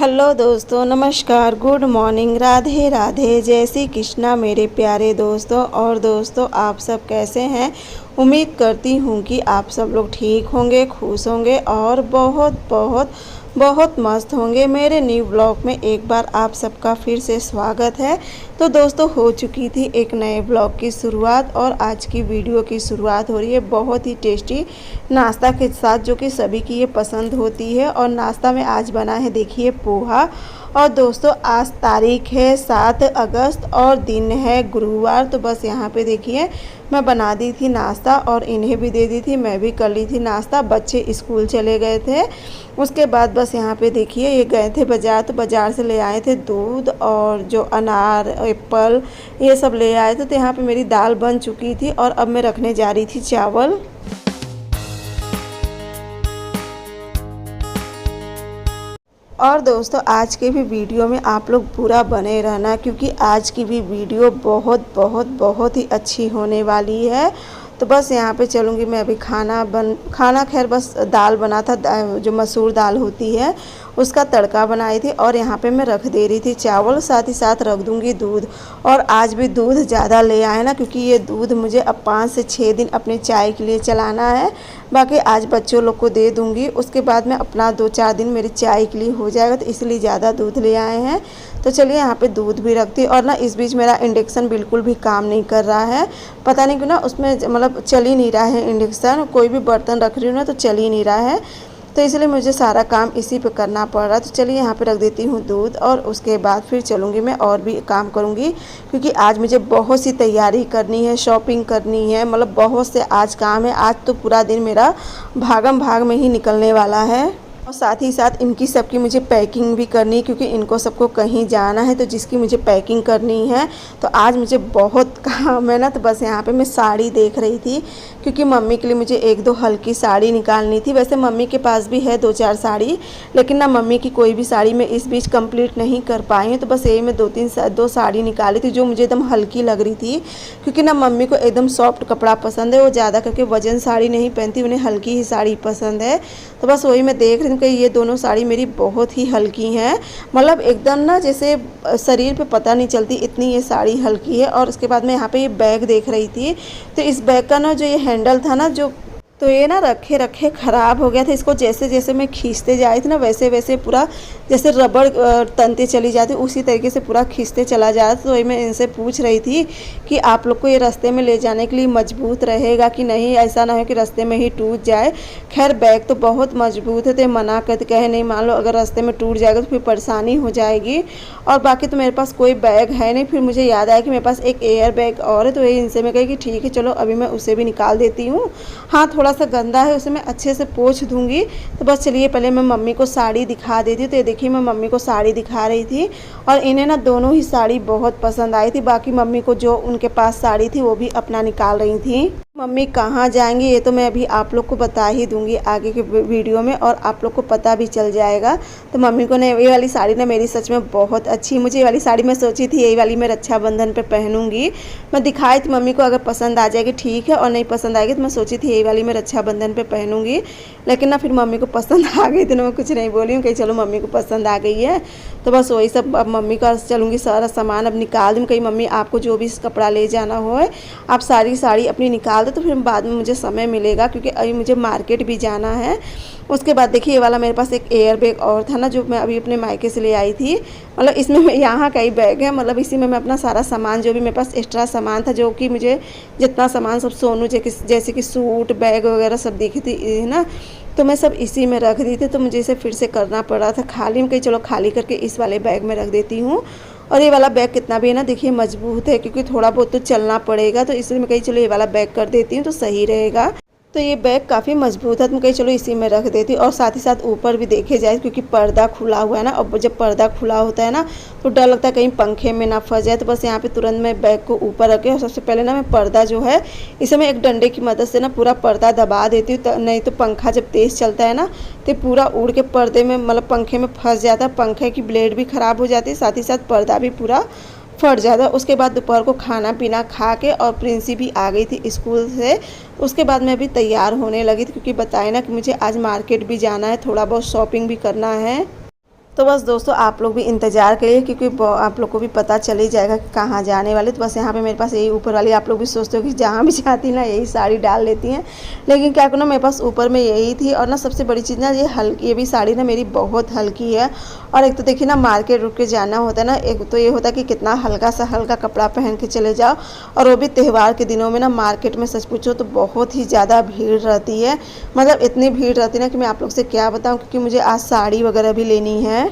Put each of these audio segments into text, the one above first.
Hello दोस्तों, नमस्कार, good morning, Radhe Radhe, जय श्री कृष्णा मेरे प्यारे दोस्तों। और दोस्तों, आप सब कैसे हैं? उम्मीद करती हूँ कि आप सब लोग ठीक होंगे, खुश होंगे और बहुत बहुत बहुत मस्त होंगे। मेरे न्यू ब्लॉग में एक बार आप सबका फिर से स्वागत है। तो दोस्तों, हो चुकी थी एक नए ब्लॉग की शुरुआत और आज की वीडियो की शुरुआत हो रही है बहुत ही टेस्टी नाश्ता के साथ, जो कि सभी की ये पसंद होती है। और नाश्ता में आज बना है, देखिए, पोहा। और दोस्तों, आज तारीख है 7 अगस्त और दिन है गुरुवार। तो बस यहाँ पे देखिए, मैं बना दी थी नाश्ता और इन्हें भी दे दी थी, मैं भी कर ली थी नाश्ता। बच्चे स्कूल चले गए थे। उसके बाद बस यहाँ पे देखिए, ये गए थे बाज़ार, तो बाज़ार से ले आए थे दूध और जो अनार, एप्पल, ये सब ले आए थे। तो यहाँ पे मेरी दाल बन चुकी थी और अब मैं रखने जा रही थी चावल। और दोस्तों, आज के भी वीडियो में आप लोग पूरा बने रहना, क्योंकि आज की भी वीडियो बहुत बहुत बहुत ही अच्छी होने वाली है। तो बस यहाँ पे चलूँगी मैं अभी खाना खैर बस दाल बना था, जो मसूर दाल होती है उसका तड़का बनाई थी। और यहाँ पे मैं रख दे रही थी चावल, साथ ही साथ रख दूँगी दूध। और आज भी दूध ज़्यादा ले आए ना, क्योंकि ये दूध मुझे अब 5 से 6 दिन अपने चाय के लिए चलाना है। बाकी आज बच्चों लोग को दे दूँगी, उसके बाद में अपना 2-4 दिन मेरी चाय के लिए हो जाएगा, तो इसलिए ज़्यादा दूध ले आए हैं। तो चलिए यहाँ पे दूध भी रखती। और ना, इस बीच मेरा इंडक्शन बिल्कुल भी काम नहीं कर रहा है, पता नहीं क्यों ना, उसमें मतलब चल ही नहीं रहा है इंडक्शन। कोई भी बर्तन रख रही हूँ ना तो चल ही नहीं रहा है, तो इसलिए मुझे सारा काम इसी पे करना पड़ रहा है। तो चलिए यहाँ पे रख देती हूँ दूध और उसके बाद फिर चलूँगी मैं और भी काम करूँगी, क्योंकि आज मुझे बहुत सी तैयारी करनी है, शॉपिंग करनी है, मतलब बहुत से आज काम है। आज तो पूरा दिन मेरा भागम भाग में ही निकलने वाला है। और साथ ही साथ इनकी सबकी मुझे पैकिंग भी करनी है, क्योंकि इनको सबको कहीं जाना है, तो जिसकी मुझे पैकिंग करनी है। तो आज मुझे बहुत काम है ना। तो बस यहाँ पे मैं साड़ी देख रही थी, क्योंकि मम्मी के लिए मुझे 1-2 हल्की साड़ी निकालनी थी। वैसे मम्मी के पास भी है 2-4 साड़ी, लेकिन ना मम्मी की कोई भी साड़ी मैं इस बीच कंप्लीट नहीं कर पाई हूँ। तो बस यही मैं 2 साड़ी निकाली थी, जो मुझे एकदम हल्की लग रही थी, क्योंकि ना मम्मी को एकदम सॉफ्ट कपड़ा पसंद है। वो ज़्यादा करके वजन साड़ी नहीं पहनती, उन्हें हल्की ही साड़ी पसंद है। तो बस वही मैं देख रही हूँ कि ये दोनों साड़ी मेरी बहुत ही हल्की हैं, मतलब एकदम ना जैसे शरीर पे पता नहीं चलती, इतनी ये साड़ी हल्की है। और उसके बाद मैं यहाँ पे ये बैग देख रही थी, तो इस बैग का ना जो ये हैंडल था ना, जो तो ये ना रखे रखे ख़राब हो गया था। इसको जैसे जैसे मैं खींचते जा रही थी ना, वैसे वैसे पूरा जैसे रबड़ तनते चली जाती, उसी तरीके से पूरा खींचते चला जा रहा था। तो वही मैं इनसे पूछ रही थी कि आप लोग को ये रास्ते में ले जाने के लिए मजबूत रहेगा कि नहीं, ऐसा ना हो कि रास्ते में ही टूट जाए। खैर बैग तो बहुत मजबूत है, तो मना करते कहे नहीं, मान लो अगर रास्ते में टूट जाएगा तो फिर परेशानी हो जाएगी। और बाकी तो मेरे पास कोई बैग है नहीं। फिर मुझे याद आया कि मेरे पास एक एयर बैग और है, तो वही इनसे मैं कही कि ठीक है चलो, अभी मैं उसे भी निकाल देती हूँ। हाँ, थोड़ा सा गंदा है, उसे मैं अच्छे से पोंछ दूंगी। तो बस चलिए, पहले मैं मम्मी को साड़ी दिखा देती हूँ। तो ये देखिए, मैं मम्मी को साड़ी दिखा रही थी और इन्हें ना दोनों ही साड़ी बहुत पसंद आई थी। बाकी मम्मी को जो उनके पास साड़ी थी वो भी अपना निकाल रही थी। मम्मी कहाँ जाएंगी ये तो मैं अभी आप लोग को बता ही दूंगी आगे के वीडियो में, और आप लोग को पता भी चल जाएगा। तो मम्मी को ने ये वाली साड़ी ना मेरी सच में बहुत अच्छी, मुझे ये वाली साड़ी मैं सोची थी यही वाली मैं रक्षाबंधन पे पहनूंगी। मैं दिखाई थी मम्मी को, अगर पसंद आ जाएगी ठीक है, और नहीं पसंद आएगी तो मैं सोची थी यही वाली मैं रक्षाबंधन पे पहनूंगी। लेकिन ना फिर मम्मी को पसंद आ गई, तो मैं कुछ नहीं बोली हूँ कि चलो मम्मी को पसंद आ गई है। तो बस वही सब अब मम्मी का चलूँगी, सारा सामान अब निकाल दूँ। कहीं मम्मी आपको जो भी कपड़ा ले जाना हो आप सारी साड़ी अपनी निकाल दो, तो फिर बाद में मुझे समय मिलेगा, क्योंकि अभी मुझे मार्केट भी जाना है। उसके बाद देखिए, ये वाला मेरे पास एक एयर बैग और था ना, जो मैं अभी अपने मायके से ले आई थी। मतलब इसमें यहाँ का ही बैग है, मतलब इसी में मैं अपना सारा सामान, जो भी मेरे पास एक्स्ट्रा सामान था, जो कि मुझे जितना सामान सब सोनू जैसे कि सूट, बैग वगैरह सब दिखी थी ना, तो मैं सब इसी में रख दी थी। तो मुझे इसे फिर से करना पड़ रहा था खाली। मैं कहीं चलो खाली करके इस वाले बैग में रख देती हूँ। और ये वाला बैग कितना भी है ना, देखिए मजबूत है, क्योंकि थोड़ा बहुत तो चलना पड़ेगा, तो इसलिए मैं कहीं चलो ये वाला बैग कर देती हूँ तो सही रहेगा। तो ये बैग काफ़ी मजबूत है, तो मैं कहीं चलो इसी में रख देती हूँ। और साथ ही साथ ऊपर भी देखे जाए, क्योंकि पर्दा खुला हुआ है ना, और जब पर्दा खुला होता है ना तो डर लगता है कहीं पंखे में ना फंस जाए। तो बस यहाँ पे तुरंत मैं बैग को ऊपर रखे, और सबसे पहले ना मैं पर्दा जो है इसे मैं एक डंडे की मदद से ना पूरा पर्दा दबा देती हूँ। नहीं तो पंखा जब तेज़ चलता है ना तो पूरा उड़ के पर्दे में, मतलब पंखे में फंस जाता है, पंखे की ब्लेड भी ख़राब हो जाती है, साथ ही साथ पर्दा भी पूरा फट जाता। उसके बाद दोपहर को खाना पीना खा के, और प्रिंसी भी आ गई थी स्कूल से। उसके बाद मैं भी तैयार होने लगी थी, क्योंकि बताए ना कि मुझे आज मार्केट भी जाना है, थोड़ा बहुत शॉपिंग भी करना है। तो बस दोस्तों आप लोग भी इंतज़ार करिए, क्योंकि आप लोग को भी पता चल ही जाएगा कि कहाँ जाने वाले। तो बस यहाँ पे मेरे पास यही ऊपर वाली, आप लोग भी सोचते हो कि जहाँ भी जाती ना यही साड़ी डाल लेती हैं, लेकिन क्या करूँ ना, मेरे पास ऊपर में यही थी। और ना सबसे बड़ी चीज़ ना, ये भी साड़ी ना मेरी बहुत हल्की है। और एक तो देखिए ना, मार्केट रुक के जाना होता है ना, एक तो ये होता है कि कितना हल्का सा हल्का कपड़ा पहन के चले जाओ, और वो भी त्यौहार के दिनों में ना मार्केट में सच पूछो तो बहुत ही ज़्यादा भीड़ रहती है। मतलब इतनी भीड़ रहती है ना कि मैं आप लोग से क्या बताऊँ, क्योंकि मुझे आज साड़ी वगैरह भी लेनी है।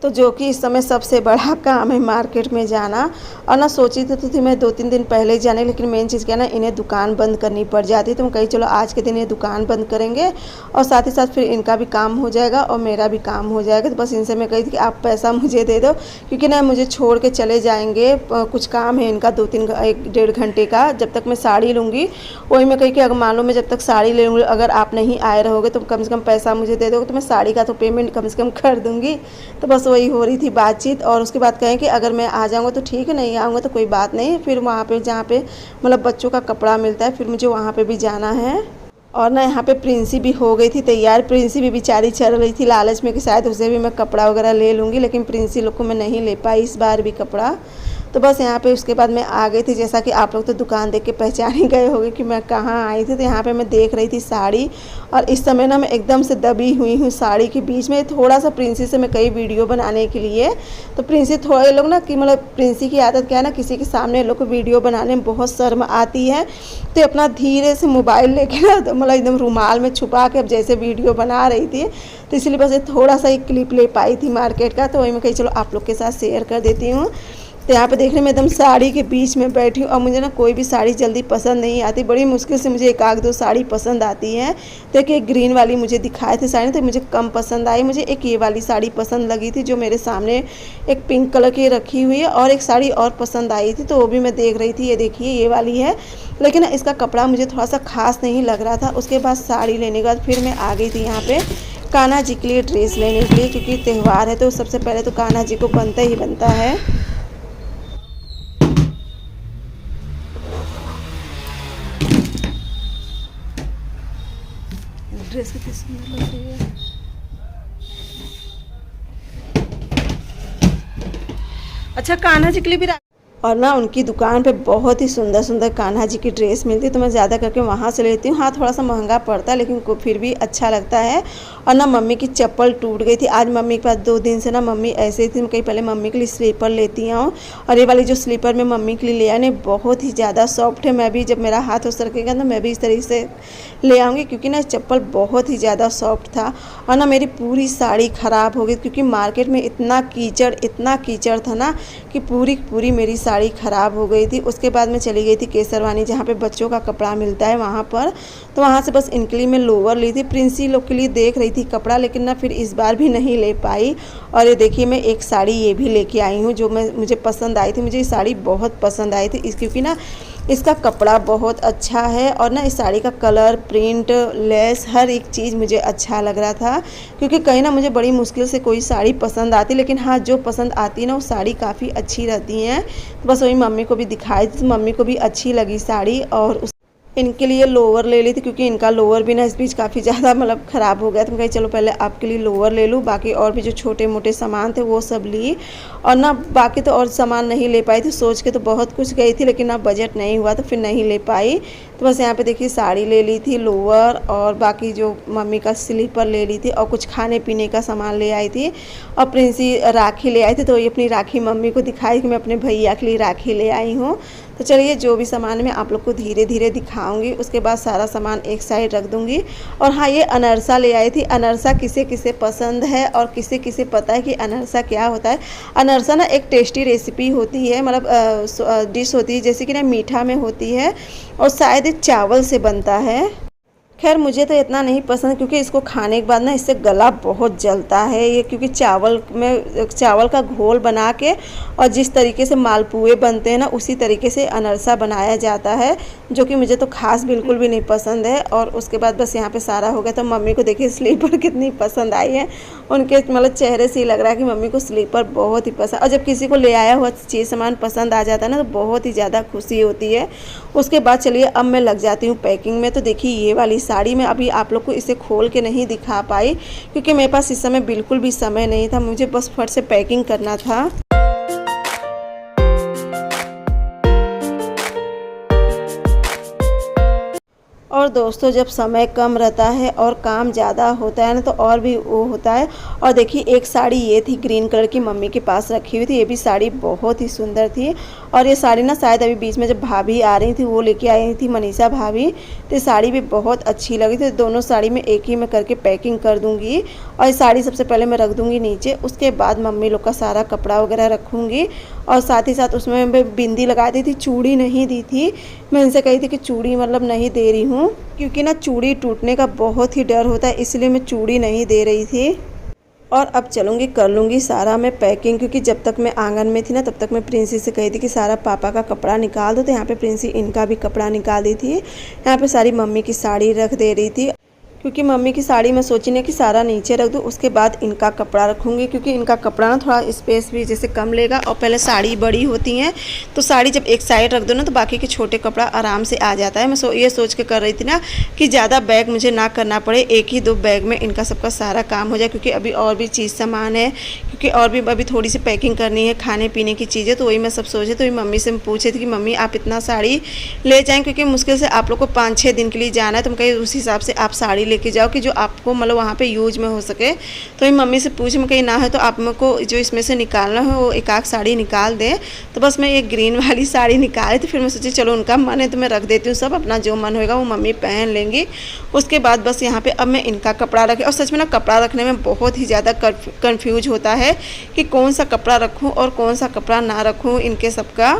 तो जो कि इस समय सबसे बड़ा काम है मार्केट में जाना। और ना सोची तो थी मैं 2-3 दिन पहले ही जाने, लेकिन मेन चीज़ क्या है ना, इन्हें दुकान बंद करनी पड़ जाती। तो मैं कही चलो आज के दिन ये दुकान बंद करेंगे, और साथ ही साथ फिर इनका भी काम हो जाएगा और मेरा भी काम हो जाएगा। तो बस इनसे मैं कही थी कि आप पैसा मुझे दे दो, क्योंकि ना मुझे छोड़ के चले जाएंगे, कुछ काम है इनका 1-1.5 घंटे का, जब तक मैं साड़ी लूँगी। वही मैं कही कि अगर मान लो मैं जब तक साड़ी ले लूँगी, अगर आप नहीं आए रहोगे तो कम से कम पैसा मुझे दे दोगे, तो मैं साड़ी का तो पेमेंट कम से कम कर दूँगी। तो बस वही हो रही थी बातचीत। और उसके बाद कहें कि अगर मैं आ जाऊँगा तो ठीक है, नहीं आऊँगा तो कोई बात नहीं, फिर वहाँ पे जहाँ पे मतलब बच्चों का कपड़ा मिलता है, फिर मुझे वहाँ पे भी जाना है। और ना यहाँ पे प्रिंसी भी हो गई थी तैयार। प्रिंसी भी बेचारी चल रही थी लालच में कि शायद उसे भी मैं कपड़ा वगैरह ले लूँगी, लेकिन प्रिंसी लोग को मैं नहीं ले पाई इस बार भी कपड़ा। तो बस यहाँ पे उसके बाद मैं आ गई थी। जैसा कि आप लोग तो दुकान देख के पहचान ही गए होंगे कि मैं कहाँ आई थी। तो यहाँ पे मैं देख रही थी साड़ी, और इस समय ना मैं एकदम से दबी हुई हूँ साड़ी के बीच में। थोड़ा सा प्रिंसी से मैं कई वीडियो बनाने के लिए, तो प्रिंसी थोड़े लोग ना कि मतलब प्रिंसी की आदत क्या है ना, किसी के सामने लोग को वीडियो बनाने में बहुत शर्म आती है, तो अपना धीरे से मोबाइल लेके ना तो मतलब एकदम रुमाल में छुपा के अब जैसे वीडियो बना रही थी। तो इसलिए बस ये थोड़ा सा एक क्लिप ले पाई थी मार्केट का, तो वही मैं कही चलो आप लोग के साथ शेयर कर देती हूँ। तो यहाँ पे देखने में एकदम साड़ी के बीच में बैठी हूँ, और मुझे ना कोई भी साड़ी जल्दी पसंद नहीं आती, बड़ी मुश्किल से मुझे 1-2 साड़ी पसंद आती है। तो एक ग्रीन वाली मुझे दिखाए थे साड़ी, तो मुझे कम पसंद आई। मुझे एक ये वाली साड़ी पसंद लगी थी जो मेरे सामने एक पिंक कलर की रखी हुई है, और एक साड़ी और पसंद आई थी, तो वो भी मैं देख रही थी। ये देखिए ये वाली है, लेकिन इसका कपड़ा मुझे थोड़ा सा खास नहीं लग रहा था। उसके बाद साड़ी लेने के बाद फिर मैं आ गई थी यहाँ पे कान्हा जी के लिए ड्रेस लेने के लिए, क्योंकि त्यौहार है तो सबसे पहले तो कान्हा जी को बनता ही बनता है। ड्रेस कितनी सुंदर लग रही है। अच्छा कान्हा जी के लिए भी और ना उनकी दुकान पे बहुत ही सुंदर सुंदर कान्हा जी की ड्रेस मिलती है, तो मैं ज़्यादा करके वहाँ से लेती हूँ। हाँ थोड़ा सा महंगा पड़ता है, लेकिन फिर भी अच्छा लगता है। और ना मम्मी की चप्पल टूट गई थी आज। मम्मी के पास 2 दिन से ना मम्मी ऐसे ही थी, मैं कहीं पहले मम्मी के लिए स्लीपर लेती हूँ। और ये वाली जो स्लीपर मैं मम्मी के लिए ले आई ना, बहुत ही ज़्यादा सॉफ्ट है। मैं भी जब मेरा हाथ हो सरकेगा तो मैं भी इस तरीके से ले आऊँगी, क्योंकि ना चप्पल बहुत ही ज़्यादा सॉफ्ट था। और ना मेरी पूरी साड़ी ख़राब हो गई, क्योंकि मार्केट में इतना कीचड़ था ना कि पूरी मेरी साड़ी ख़राब हो गई थी। उसके बाद मैं चली गई थी केसरवानी, जहाँ पे बच्चों का कपड़ा मिलता है वहाँ पर। तो वहाँ से बस इनके लिए मैं लोअर ली थी। प्रिंसी लोग के लिए देख रही थी कपड़ा, लेकिन ना फिर इस बार भी नहीं ले पाई। और ये देखिए मैं एक साड़ी ये भी लेके आई हूँ जो मुझे पसंद आई थी। मुझे ये साड़ी बहुत पसंद आई थी क्योंकि ना इसका कपड़ा बहुत अच्छा है, और ना इस साड़ी का कलर, प्रिंट, लेस, हर एक चीज़ मुझे अच्छा लग रहा था। क्योंकि कहीं ना मुझे बड़ी मुश्किल से कोई साड़ी पसंद आती, लेकिन हाँ जो पसंद आती है ना वो साड़ी काफ़ी अच्छी रहती हैं। तो बस वही मम्मी को भी दिखाई थी, तो मम्मी को भी अच्छी लगी साड़ी। और इनके लिए लोअर ले ली थी, क्योंकि इनका लोअर भी ना इस बीच काफ़ी ज़्यादा मतलब ख़राब हो गया। तो मैं कही चलो पहले आपके लिए लोअर ले लूँ, बाकी और भी जो छोटे मोटे सामान थे वो सब ली। और ना बाकी तो और सामान नहीं ले पाई थी, सोच के तो बहुत कुछ गई थी, लेकिन ना बजट नहीं हुआ तो फिर नहीं ले पाई। तो बस यहाँ पे देखिए साड़ी ले ली थी, लोअर, और बाकी जो मम्मी का स्लीपर ले ली थी, और कुछ खाने पीने का सामान ले आई थी। और प्रिंसी राखी ले आई थी, तो ये अपनी राखी मम्मी को दिखाई कि मैं अपने भैया के लिए राखी ले आई हूँ। तो चलिए जो भी सामान मैं आप लोग को धीरे धीरे दिखाऊंगी, उसके बाद सारा सामान एक साइड रख दूंगी। और हाँ ये अनरसा ले आई थी। अनरसा किसे किसे पसंद है और किसे किसे पता है कि अनरसा क्या होता है। अनरसा ना एक टेस्टी रेसिपी होती है, मतलब डिश होती है, जैसे कि ना मीठा में होती है, और शायद चावल से बनता है। खैर मुझे तो इतना नहीं पसंद, क्योंकि इसको खाने के बाद ना इससे गला बहुत जलता है ये, क्योंकि चावल का घोल बना के और जिस तरीके से मालपुए बनते हैं ना उसी तरीके से अनरसा बनाया जाता है, जो कि मुझे तो खास बिल्कुल भी नहीं पसंद है। और उसके बाद बस यहाँ पे सारा हो गया। तो मम्मी को देखिए स्लीपर कितनी पसंद आई है, उनके मतलब चेहरे से ही लग रहा है कि मम्मी को स्लीपर बहुत ही पसंद। और जब किसी को ले आया हुआ चीज़ सामान पसंद आ जाता है ना तो बहुत ही ज़्यादा खुशी होती है। उसके बाद चलिए अब मैं लग जाती हूँ पैकिंग में। तो देखिए ये वाली साड़ी मैं अभी आप लोग को इसे खोल के नहीं दिखा पाई क्योंकि मेरे पास इस समय बिल्कुल भी समय नहीं था, मुझे बस फट से पैकिंग करना था। और दोस्तों जब समय कम रहता है और काम ज़्यादा होता है ना तो और भी वो होता है। और देखिए एक साड़ी ये थी ग्रीन कलर की, मम्मी के पास रखी हुई थी, ये भी साड़ी बहुत ही सुंदर थी। और ये साड़ी ना शायद अभी बीच में जब भाभी आ रही थी वो लेके आई थी, मनीषा भाभी, तो ये साड़ी भी बहुत अच्छी लगी थी। दोनों साड़ी में एक ही में करके पैकिंग कर दूँगी और ये साड़ी सबसे पहले मैं रख दूँगी नीचे, उसके बाद मम्मी लोग का सारा कपड़ा वगैरह रखूँगी। और साथ ही साथ उसमें मैं बिंदी लगा दी थी, चूड़ी नहीं दी थी। मैं इनसे कही थी कि चूड़ी मतलब नहीं दे रही हूँ क्योंकि ना चूड़ी टूटने का बहुत ही डर होता है, इसलिए मैं चूड़ी नहीं दे रही थी। और अब चलूँगी कर लूँगी सारा मैं पैकिंग, क्योंकि जब तक मैं आंगन में थी ना तब तक मैं प्रिंसी से कही थी कि सारा पापा का कपड़ा निकाल दो, तो यहाँ पे प्रिंसी इनका भी कपड़ा निकाल दी थी। यहाँ पे सारी मम्मी की साड़ी रख दे रही थी क्योंकि मम्मी की साड़ी मैं सोची नहीं कि सारा नीचे रख दूँ, उसके बाद इनका कपड़ा रखूँगी क्योंकि इनका कपड़ा ना थोड़ा स्पेस भी जैसे कम लेगा। और पहले साड़ी बड़ी होती हैं तो साड़ी जब एक साइड रख दो ना तो बाकी के छोटे कपड़ा आराम से आ जाता है। मैं ये सोच के कर रही थी ना कि ज़्यादा बैग मुझे ना करना पड़े, एक ही 2 बैग में इनका सबका सारा काम हो जाए, क्योंकि अभी और भी चीज़ सामान है, क्योंकि और भी अभी थोड़ी सी पैकिंग करनी है खाने पीने की चीज़ें। तो वही मैं सब सोचे, तो मम्मी से पूछे थे कि मम्मी आप इतना साड़ी ले जाएँ, क्योंकि मुश्किल से आप लोग को 5-6 दिन के लिए जाना है, तो मैं कहीं उस हिसाब से आप साड़ी लेके जाओ कि जो आपको मतलब वहाँ पे यूज में हो सके। तो ये मम्मी से पूछे, मैं कहीं ना है तो आप मेरे को जो इसमें से निकालना है वो एक आध साड़ी निकाल दें। तो बस मैं ये ग्रीन वाली साड़ी निकाली, तो फिर मैं सोची चलो उनका मन है तो मैं रख देती हूँ, सब अपना जो मन होएगा वो मम्मी पहन लेंगी। उसके बाद बस यहाँ पे अब मैं इनका कपड़ा रखे। और सच में ना कपड़ा रखने में बहुत ही ज़्यादा कन्फ्यूज होता है कि कौन सा कपड़ा रखूँ और कौन सा कपड़ा ना रखूँ इनके सबका।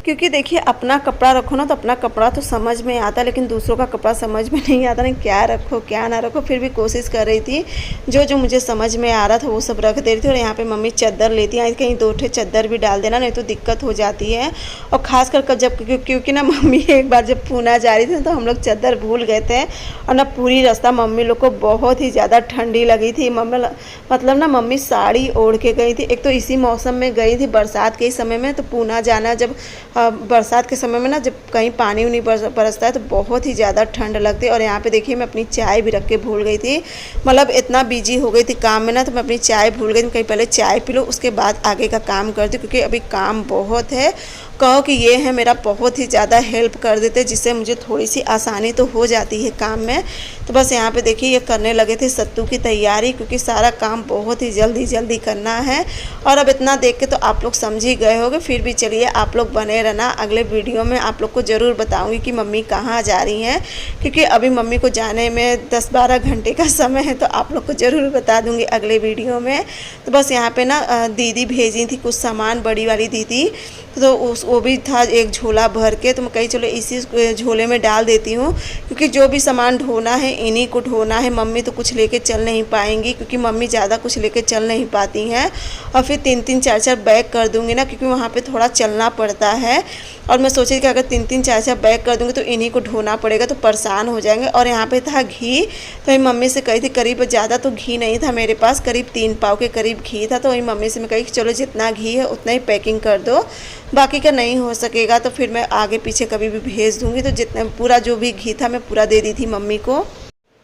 क्योंकि देखिए अपना कपड़ा रखो ना तो अपना कपड़ा तो समझ में आता है, लेकिन दूसरों का कपड़ा समझ में नहीं आता ना, क्या रखो क्या ना रखो। फिर भी कोशिश कर रही थी जो जो मुझे समझ में आ रहा था वो सब रख दे रही थी। और यहाँ पे मम्मी चादर लेती हैं, कहीं 2 ठे चादर भी डाल देना, नहीं तो दिक्कत हो जाती है। और ख़ास कर जब क्योंकि ना मम्मी एक बार जब पूना जा रही थी तो हम लोग चादर भूल गए थे और ना पूरी रास्ता मम्मी लोग को बहुत ही ज़्यादा ठंडी लगी थी। मतलब ना मम्मी साड़ी ओढ़ के गई थी, एक तो इसी मौसम में गई थी बरसात के समय में। तो पूना जाना जब बरसात के समय में ना जब कहीं पानी उनी बरसता है तो बहुत ही ज़्यादा ठंड लगती है। और यहाँ पे देखिए मैं अपनी चाय भी रख के भूल गई थी, मतलब इतना बिजी हो गई थी काम में ना तो मैं अपनी चाय भूल गई थी। कहीं पहले चाय पी लो उसके बाद आगे का काम करती, क्योंकि अभी काम बहुत है। कहो कि ये है मेरा बहुत ही ज़्यादा हेल्प कर देते, जिससे मुझे थोड़ी सी आसानी तो हो जाती है काम में। तो बस यहाँ पे देखिए ये करने लगे थे सत्तू की तैयारी, क्योंकि सारा काम बहुत ही जल्दी करना है। और अब इतना देख के तो आप लोग समझ ही गए होंगे, फिर भी चलिए आप लोग बने रहना, अगले वीडियो में आप लोग को ज़रूर बताऊँगी कि मम्मी कहाँ जा रही हैं, क्योंकि अभी मम्मी को जाने में 10-12 घंटे का समय है, तो आप लोग को ज़रूर बता दूँगी अगले वीडियो में। तो बस यहाँ पर ना दीदी भेजी थी कुछ सामान, बड़ी वाली दीदी, तो वो भी था एक झोला भर के। तो मैं कही चलो इसी झोले में डाल देती हूँ, क्योंकि जो भी सामान ढोना है इन्हीं को ढोना है। मम्मी तो कुछ लेके चल नहीं पाएंगी, क्योंकि मम्मी ज़्यादा कुछ लेके चल नहीं पाती हैं। और फिर 3-3 4-4 बैग कर दूँगी ना, क्योंकि वहाँ पे थोड़ा चलना पड़ता है। और मैं सोची कि अगर 3-3 4-4 बैग कर दूँगी तो इन्हीं को ढोना पड़ेगा, तो परेशान हो जाएंगे। और यहाँ पे था घी, तो वही मम्मी से कही थी, करीब ज़्यादा तो घी नहीं था मेरे पास, करीब 3 पाव के करीब घी था। तो वही मम्मी से मैं कही कि चलो जितना घी है उतना ही पैकिंग कर दो, बाकी का नहीं हो सकेगा तो फिर मैं आगे पीछे कभी भी भेज दूँगी। तो जितना पूरा जो भी घी था मैं पूरा दे दी थी मम्मी को।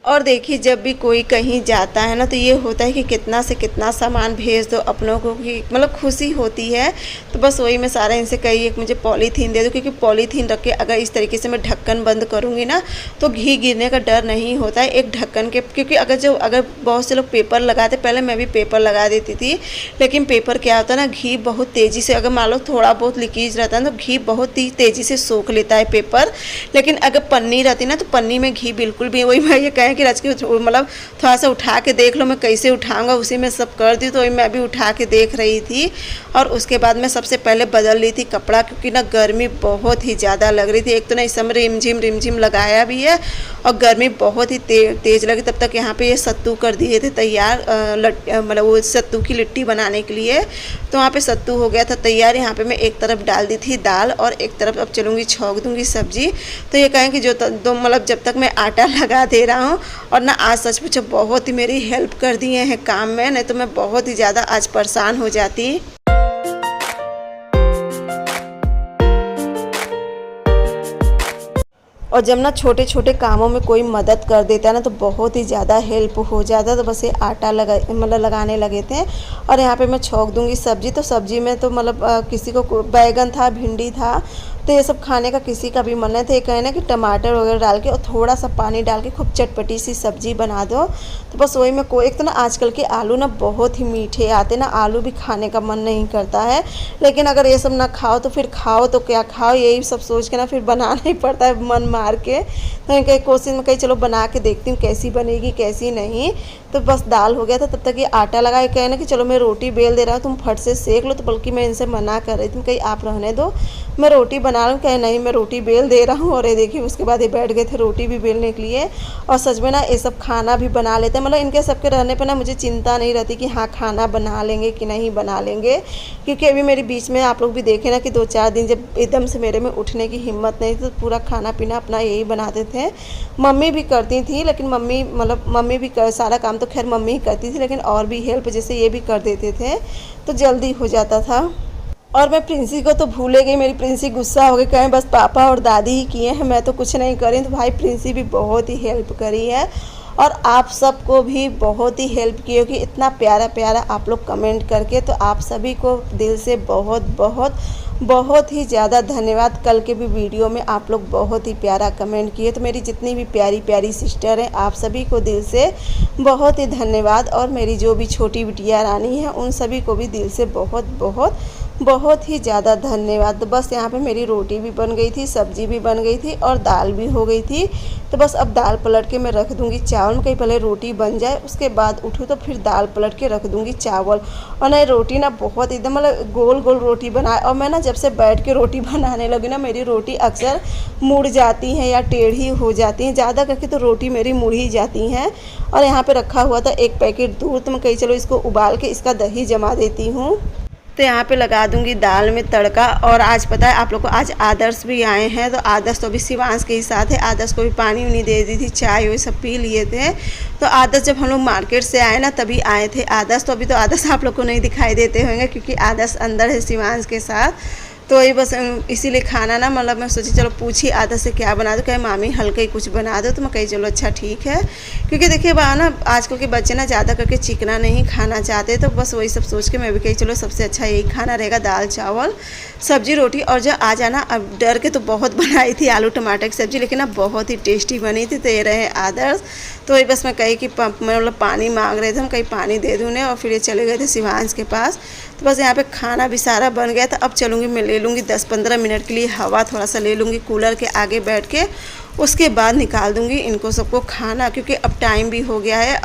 और देखिए जब भी कोई कहीं जाता है ना तो ये होता है कि कितना से कितना सामान भेज दो अपनों को, कि मतलब खुशी होती है। तो बस वही मैं सारा इनसे कही एक मुझे पॉलीथीन दे दो, क्योंकि पॉलीथीन रख के अगर इस तरीके से मैं ढक्कन बंद करूँगी ना तो घी गिरने का डर नहीं होता है एक ढक्कन के। क्योंकि अगर बहुत से लोग पेपर लगाते, पहले मैं भी पेपर लगा देती थी, लेकिन पेपर क्या होता है ना, घी बहुत तेज़ी से, अगर मान लो थोड़ा बहुत लीकेज रहता है तो घी बहुत ही तेज़ी से सोख लेता है पेपर। लेकिन अगर पन्नी रहती ना तो पन्नी में घी बिल्कुल भी, वही मैं ये कहें कि रच के मतलब थोड़ा सा उठा के देख लो, मैं कैसे उठाऊंगा उसी में सब कर दी। तो वही मैं भी उठा के देख रही थी। और उसके बाद मैं सबसे पहले बदल ली थी कपड़ा, क्योंकि ना गर्मी बहुत ही ज़्यादा लग रही थी। एक तो ना इस समय रिमझिम लगाया भी है और गर्मी बहुत ही तेज़ लगी। तब तक यहाँ पे ये सत्तू कर दिए थे तैयार, मतलब वो सत्तू की लिट्टी बनाने के लिए। तो वहाँ पे सत्तू हो गया था तैयार। यहाँ पे मैं एक तरफ डाल दी थी दाल और एक तरफ अब चलूँगी छौंक दूँगी सब्जी। तो ये कहें कि जो दो मतलब जब तक मैं आटा लगा दे रहा हूँ, और ना आज सच पूछो बहुत ही मेरी हेल्प कर दिए हैं काम में, नहीं तो मैं बहुत ही ज़्यादा आज परेशान हो जाती। और जब ना छोटे छोटे कामों में कोई मदद कर देता है ना तो बहुत ही ज़्यादा हेल्प हो जाता है। तो बस ये आटा लगाने लगे थे। और यहाँ पे मैं छौंक दूंगी सब्ज़ी। तो सब्ज़ी में तो किसी को बैगन था, भिंडी था, तो ये सब खाने का किसी का भी मन नहीं था। ये कहे ना कि टमाटर वगैरह डाल के और थोड़ा सा पानी डाल के खूब चटपटी सी सब्ज़ी बना दो। तो बस वही में एक तो ना आजकल के आलू ना बहुत ही मीठे आते ना, आलू भी खाने का मन नहीं करता है। लेकिन अगर ये सब ना खाओ तो फिर खाओ तो क्या खाओ, यही सब सोच के ना फिर बनाना ही पड़ता है मन मार के। तो कहीं कोशिश में कहीं चलो बना के देखती हूँ कैसी बनेगी कैसी नहीं। तो बस दाल हो गया था, तब तक ये आटा लगा के ना कि चलो मैं रोटी बेल दे रहा हूँ, तुम फट से सेक लो। तो बल्कि मैं इनसे मना कर रही थी, कहीं आप रहने दो, मैं रोटी बना रहा हूँ। कहे नहीं मैं रोटी बेल दे रहा हूँ। और ये देखिए उसके बाद ये बैठ गए थे रोटी भी बेलने के लिए। और सच में ना ये सब खाना भी बना लेते हैं। इनके सबके रहने पर ना मुझे चिंता नहीं रहती कि हाँ खाना बना लेंगे कि नहीं बना लेंगे। क्योंकि अभी मेरे बीच में आप लोग भी देखे ना कि 2-4 दिन जब एकदम से मेरे में उठने की हिम्मत नहीं थी, तो पूरा खाना पीना अपना यही बनाते थे। मम्मी भी करती थी, लेकिन मम्मी भी सारा काम तो खैर मम्मी ही करती थी, लेकिन और भी हेल्प जैसे ये भी कर देते थे तो जल्दी हो जाता था। और मैं प्रिंसी को तो भूले गई। मेरी प्रिंसी गुस्सा हो गई, कहें बस पापा और दादी ही किए हैं, मैं तो कुछ नहीं करी। तो भाई प्रिंसी भी बहुत ही हेल्प करी है। और आप सबको भी बहुत ही हेल्प की होगी, इतना प्यारा प्यारा आप लोग कमेंट करके। तो आप सभी को दिल से बहुत बहुत बहुत ही ज़्यादा धन्यवाद। कल के भी वीडियो में आप लोग बहुत ही प्यारा कमेंट किए। तो मेरी जितनी भी प्यारी प्यारी सिस्टर हैं आप सभी को दिल से बहुत ही धन्यवाद। और मेरी जो भी छोटी बिटिया रानी है उन सभी को भी दिल से बहुत बहुत बहुत ही ज़्यादा धन्यवाद। तो बस यहाँ पे मेरी रोटी भी बन गई थी, सब्जी भी बन गई थी और दाल भी हो गई थी। तो बस अब दाल पलट के मैं रख दूँगी चावल में, कहीं पहले रोटी बन जाए उसके बाद उठूँ तो फिर दाल पलट के रख दूँगी चावल। और ना रोटी ना बहुत एकदम गोल गोल रोटी बनाए। और मैं ना जब से बैठ के रोटी बनाने लगी ना मेरी रोटी अक्सर मुड़ जाती हैं या टेढ़ी हो जाती हैं, ज़्यादा करके तो रोटी मेरी मुड़ ही जाती हैं। और यहाँ पर रखा हुआ था 1 पैकेट दूध, तो मैं कहीं चलो इसको उबाल के इसका दही जमा देती हूँ। तो यहाँ पे लगा दूंगी दाल में तड़का। और आज पता है आप लोग को आज आदर्श भी आए हैं। तो आदर्श तो अभी शिवांश के ही साथ है। आदर्श को भी पानी उनी दे दी थी, चाय वो सब पी लिए थे। तो आदर्श जब हम लोग मार्केट से आए ना तभी आए थे आदर्श। तो अभी तो आदर्श आप लोग को नहीं दिखाई देते होंगे क्योंकि आदर्श अंदर है शिवांश के साथ। तो वही बस इसीलिए खाना ना मैं सोची चलो पूछी आदर्श से क्या बना दो, कहे मामी हल्का ही कुछ बना दो। तो मैं कही चलो अच्छा ठीक है। क्योंकि देखिए ना आजकल के बच्चे ना ज़्यादा करके चिकना नहीं खाना चाहते। तो बस वही सब सोच के मैं भी कही चलो सबसे अच्छा यही खाना रहेगा, दाल चावल सब्जी रोटी। और जो आ जाना अब डर के तो बहुत बनाई थी आलू टमाटर की सब्ज़ी, लेकिन ना बहुत ही टेस्टी बनी थी। तो ये रहे आदर्श। तो वही बस मैं कही कि पानी मांग रहे थे, हम कहीं पानी दे दूँ उन्हें। और फिर ये चले गए थे शिवांश के पास। तो बस यहाँ पे खाना भी सारा बन गया था। अब चलूँगी मैं ले लूँगी 10-15 मिनट के लिए हवा, थोड़ा सा ले लूँगी कूलर के आगे बैठ के। उसके बाद निकाल दूँगी इनको सबको खाना, क्योंकि अब टाइम भी हो गया है।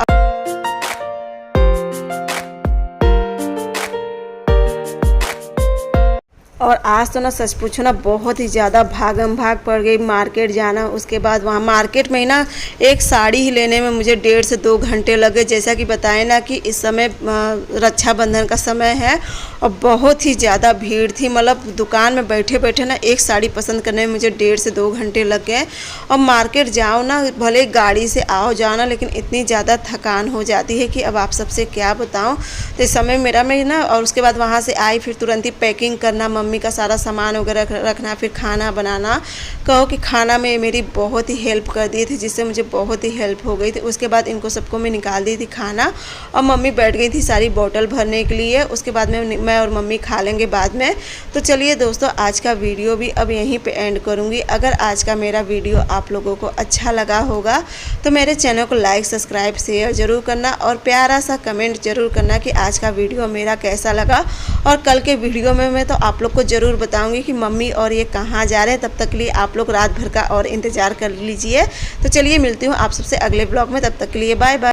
और आज तो ना सच पूछो ना बहुत ही ज़्यादा भागम भाग पड़ गई। मार्केट जाना, उसके बाद वहाँ मार्केट में ही ना एक साड़ी ही लेने में मुझे 1.5 से 2 घंटे लगे। जैसा कि बताएं ना कि इस समय रक्षाबंधन का समय है और बहुत ही ज़्यादा भीड़ थी। दुकान में बैठे बैठे ना एक साड़ी पसंद करने में मुझे 1.5 से 2 घंटे लग गए। और मार्केट जाओ ना, भले गाड़ी से आओ जाओ ना, लेकिन इतनी ज़्यादा थकान हो जाती है कि अब आप सबसे क्या बताऊँ। तो इस समय मेरा में ना, और उसके बाद वहाँ से आई फिर तुरंत ही पैकिंग करना, मम्मी का सारा सामान वगैरह रखना, फिर खाना बनाना। कहो कि खाना में मेरी बहुत ही हेल्प कर दी थी, जिससे मुझे बहुत ही हेल्प हो गई थी। उसके बाद इनको सबको मैं निकाल दी थी खाना और मम्मी बैठ गई थी सारी बोतल भरने के लिए। उसके बाद मैं और मम्मी खा लेंगे बाद में। तो चलिए दोस्तों आज का वीडियो भी अब यहीं पे एंड करूँगी। अगर आज का मेरा वीडियो आप लोगों को अच्छा लगा होगा तो मेरे चैनल को लाइक सब्सक्राइब शेयर ज़रूर करना और प्यारा सा कमेंट ज़रूर करना कि आज का वीडियो मेरा कैसा लगा। और कल के वीडियो में मैं तो आप लोग को ज़रूर बताऊंगी कि मम्मी और ये कहाँ जा रहे हैं। तब तक के लिए आप लोग रात भर का और इंतज़ार कर लीजिए। तो चलिए मिलती हूँ आप सबसे अगले ब्लॉग में, तब तक के लिए बाय बाय।